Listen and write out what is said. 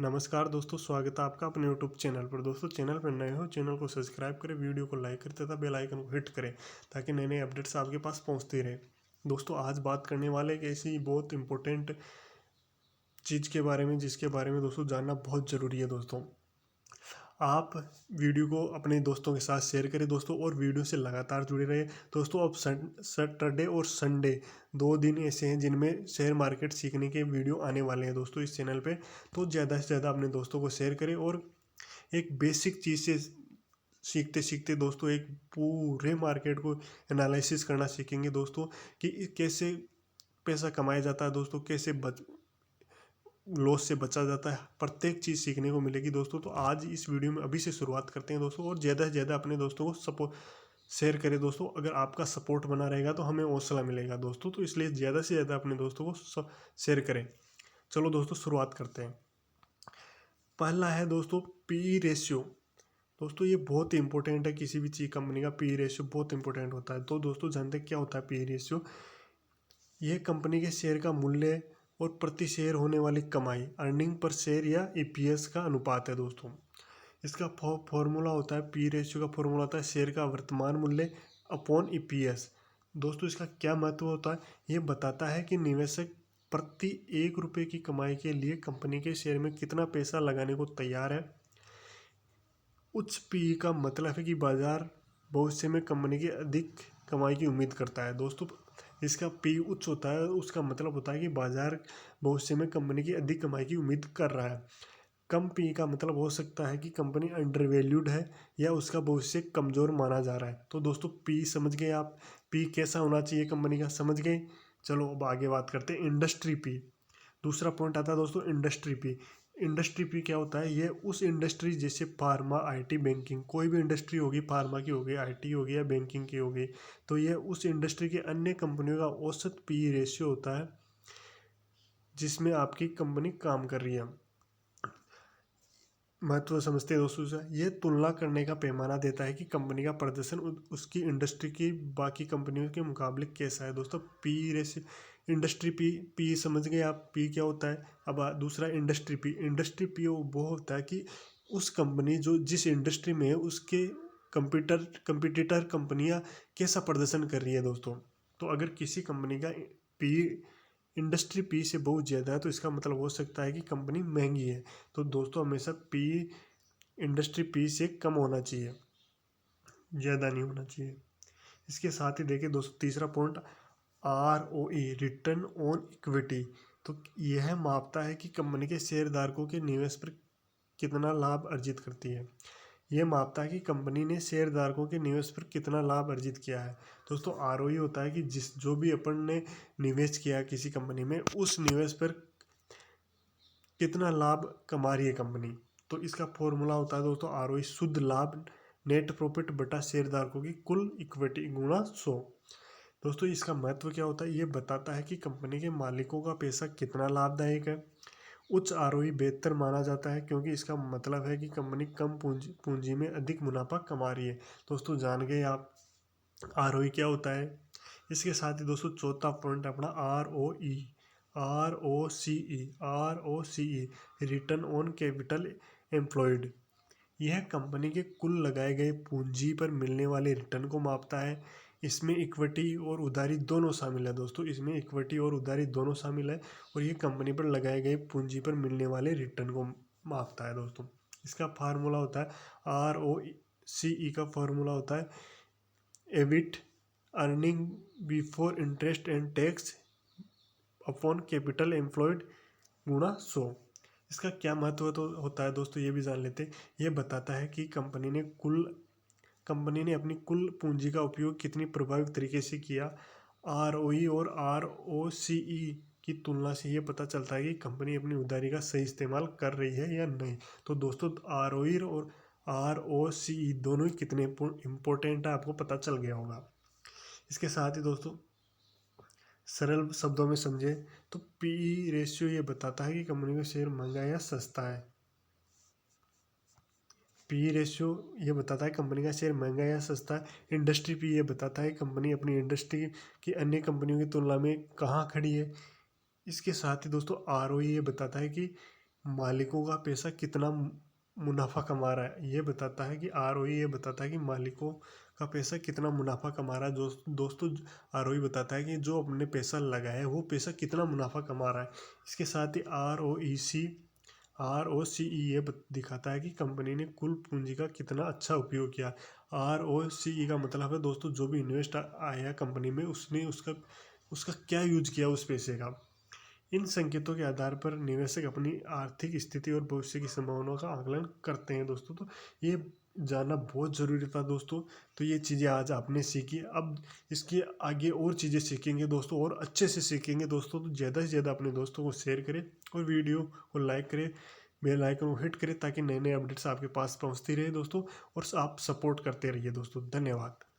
नमस्कार दोस्तों, स्वागत है आपका अपने यूट्यूब चैनल पर। दोस्तों, चैनल पर नए हो, चैनल को सब्सक्राइब करें, वीडियो को लाइक करें तथा बेल आइकन को हिट करें ताकि नए नए अपडेट्स आपके पास पहुंचते रहे। दोस्तों, आज बात करने वाले एक ऐसी बहुत इंपॉर्टेंट चीज़ के बारे में जिसके बारे में दोस्तों जानना बहुत ज़रूरी है। दोस्तों, आप वीडियो को अपने दोस्तों के साथ शेयर करें दोस्तों, और वीडियो से लगातार जुड़े रहे। दोस्तों, अब सैटरडे और संडे 2 दिन ऐसे हैं जिनमें शेयर मार्केट सीखने के वीडियो आने वाले हैं दोस्तों इस चैनल पे। तो ज़्यादा से ज़्यादा अपने दोस्तों को शेयर करें और एक बेसिक चीज़ से सीखते सीखते दोस्तों एक पूरे मार्केट को एनालिसिस करना सीखेंगे दोस्तों, कि कैसे पैसा कमाया जाता है दोस्तों, कैसे लॉस से बचा जाता है। प्रत्येक चीज़ सीखने को मिलेगी दोस्तों। तो आज इस वीडियो में अभी से शुरुआत करते हैं दोस्तों, और ज़्यादा से ज़्यादा अपने दोस्तों को सपोर्ट शेयर करें दोस्तों। अगर आपका सपोर्ट बना रहेगा तो हमें हौसला मिलेगा दोस्तों। तो इसलिए ज़्यादा से ज़्यादा अपने दोस्तों को शेयर करें। चलो दोस्तों, शुरुआत करते हैं। पहला है दोस्तों पी रेशियो। दोस्तों, ये बहुत ही इंपॉर्टेंट है। किसी भी चीज़ कंपनी का पी रेशियो बहुत इंपॉर्टेंट होता है। तो दोस्तों, जानते हैं क्या होता है पी रेशियो? यह कंपनी के शेयर का मूल्य और प्रति शेयर होने वाली कमाई, अर्निंग पर शेयर या ईपीएस का अनुपात है दोस्तों। इसका फॉर्मूला होता है, पी रेशियो का फॉर्मूला होता है शेयर का वर्तमान मूल्य अपॉन ईपीएस। दोस्तों, इसका क्या महत्व होता है? ये बताता है कि निवेशक प्रति 1 रुपये की कमाई के लिए कंपनी के शेयर में कितना पैसा लगाने को तैयार है। उच्च पी का मतलब है कि बाजार भविष्य में कंपनी की अधिक कमाई की उम्मीद करता है दोस्तों। इसका पी उच्च होता है, उसका मतलब होता है कि बाजार भविष्य में कंपनी की अधिक कमाई की उम्मीद कर रहा है। कम पी का मतलब हो सकता है कि कंपनी अंडर वैल्यूड है या उसका भविष्य कमज़ोर माना जा रहा है। तो दोस्तों, पी समझ गए आप? पी कैसा होना चाहिए कंपनी का, समझ गए? चलो अब आगे बात करते हैं इंडस्ट्री पी। दूसरा पॉइंट आता है दोस्तों इंडस्ट्री पी। इंडस्ट्री पी क्या होता है? ये उस इंडस्ट्री जैसे फार्मा, आईटी, बैंकिंग, कोई भी इंडस्ट्री होगी, फार्मा की होगी, आईटी होगी या बैंकिंग की होगी, तो ये उस इंडस्ट्री के अन्य कंपनियों का औसत पी रेशियो होता है जिसमें आपकी कंपनी काम कर रही है। महत्व समझते हैं दोस्तों। ये तुलना करने का पैमाना देता है कि कंपनी का प्रदर्शन उसकी इंडस्ट्री की बाकी कंपनियों के मुकाबले कैसा है दोस्तों। P ratio, industry P. P समझ गए आप? पी क्या होता है? अब दूसरा इंडस्ट्री पी। इंडस्ट्री पी वो होता है कि उस कंपनी जो जिस इंडस्ट्री में है उसके कंपिटिटर कंपनियां कैसा प्रदर्शन कर रही है दोस्तों। तो अगर किसी कंपनी का पी इंडस्ट्री पी से बहुत ज़्यादा है तो इसका मतलब हो सकता है कि कंपनी महंगी है। तो दोस्तों, हमेशा पी इंडस्ट्री पी से कम होना चाहिए, ज़्यादा नहीं होना चाहिए। इसके साथ ही देखिए दोस्तों, तीसरा point R O E, return on equity. तो यह मापता है कि कंपनी के शेयरधारकों के निवेश पर कितना लाभ अर्जित करती है। यह मापता है कि कंपनी ने शेयरधारकों के निवेश पर कितना लाभ अर्जित किया है। दोस्तों, आरओई होता है कि जो भी अपन ने निवेश किया किसी कंपनी में, उस निवेश पर कितना लाभ कमा रही है कंपनी। तो इसका फॉर्मूला होता है दोस्तों आरओई, शुद्ध लाभ, नेट प्रॉफिट बटा शेयरधारकों की कुल इक्विटी गुणा 100। दोस्तों, इसका महत्व क्या होता है? ये बताता है कि कंपनी के मालिकों का पैसा कितना लाभदायक है। उच्च आरओई बेहतर माना जाता है क्योंकि इसका मतलब है कि कंपनी कम पूंजी में अधिक मुनाफा कमा रही है। दोस्तों, जान गए आप आरओई क्या होता है? इसके साथ ही दोस्तों, चौथा पॉइंट अपना R O C E, return on capital employed. यह कंपनी के कुल लगाए गए पूंजी पर मिलने वाले रिटर्न को मापता है। इसमें इक्विटी और उधारी दोनों शामिल है दोस्तों। इसमें इक्विटी और उधारी दोनों शामिल है, और ये कंपनी पर लगाए गए पूंजी पर मिलने वाले रिटर्न को मापता है दोस्तों। इसका फार्मूला होता है, ROCE का फार्मूला होता है EBIT, earning before interest and tax upon capital employed गुणा 100। इसका क्या महत्व तो होता है दोस्तों, ये भी जान लेते हैं। ये बताता है कि कंपनी ने अपनी कुल पूंजी का उपयोग कितनी प्रभावी तरीके से किया। आरओई और आरओसीई की तुलना से ये पता चलता है कि कंपनी अपनी उधारी का सही इस्तेमाल कर रही है या नहीं। तो दोस्तों, आरओई और आरओसीई दोनों ही कितने इम्पोर्टेंट है आपको पता चल गया होगा। इसके साथ ही दोस्तों, सरल शब्दों में समझे तो पी रेशियो ये बताता है कि कंपनी का शेयर महंगा या सस्ता है। पी रेशियो ये बताता है कंपनी का शेयर महंगा या सस्ता है। इंडस्ट्री पी ये बताता है कंपनी अपनी इंडस्ट्री की अन्य कंपनियों की तुलना में कहाँ खड़ी है। इसके साथ ही दोस्तों, आरओई ये बताता है कि मालिकों का पैसा कितना मुनाफा कमा रहा है, ये बताता है कि आरओई ये बताता है कि मालिकों का पैसा कितना मुनाफा कमा रहा है। दोस्तों आरओई बताता है कि जो अपने पैसा लगाया है वो पैसा कितना मुनाफा कमा रहा है। इसके साथ ही ROCE ये दिखाता है कि कंपनी ने कुल पूंजी का कितना अच्छा उपयोग किया। ROCE का मतलब है दोस्तों जो भी इन्वेस्ट आया कंपनी में उसने उसका उसका क्या यूज किया उस पैसे का। इन संकेतों के आधार पर निवेशक अपनी आर्थिक स्थिति और भविष्य की संभावनाओं का आकलन करते हैं दोस्तों। तो ये जानना बहुत ज़रूरी था दोस्तों। तो ये चीज़ें आज आपने सीखी, अब इसके आगे और चीज़ें सीखेंगे दोस्तों, और अच्छे से सीखेंगे दोस्तों। तो ज़्यादा से ज़्यादा अपने दोस्तों को शेयर करें और वीडियो को लाइक करें, बेल आइकन को हिट करें ताकि नए नए अपडेट्स आपके पास पहुंचती रहे दोस्तों। और आप सपोर्ट करते रहिए दोस्तों। धन्यवाद।